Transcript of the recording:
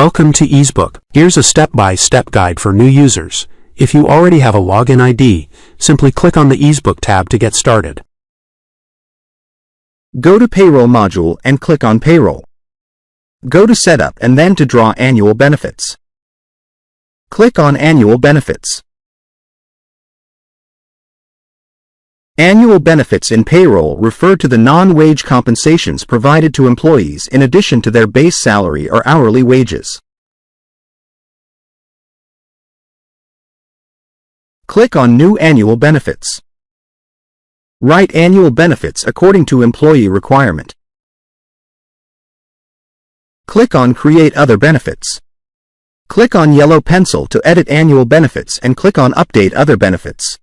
Welcome to EEZBOOK. Here's a step-by-step guide for new users. If you already have a login ID, simply click on the EEZBOOK tab to get started. Go to Payroll module and click on Payroll. Go to Setup and then to Draw Annual Benefits. Click on Annual Benefits. Annual benefits in payroll refer to the non-wage compensations provided to employees in addition to their base salary or hourly wages. Click on New Annual Benefits. Write annual benefits according to employee requirement. Click on Create Other Benefits. Click on yellow pencil to edit annual benefits and click on Update Other Benefits.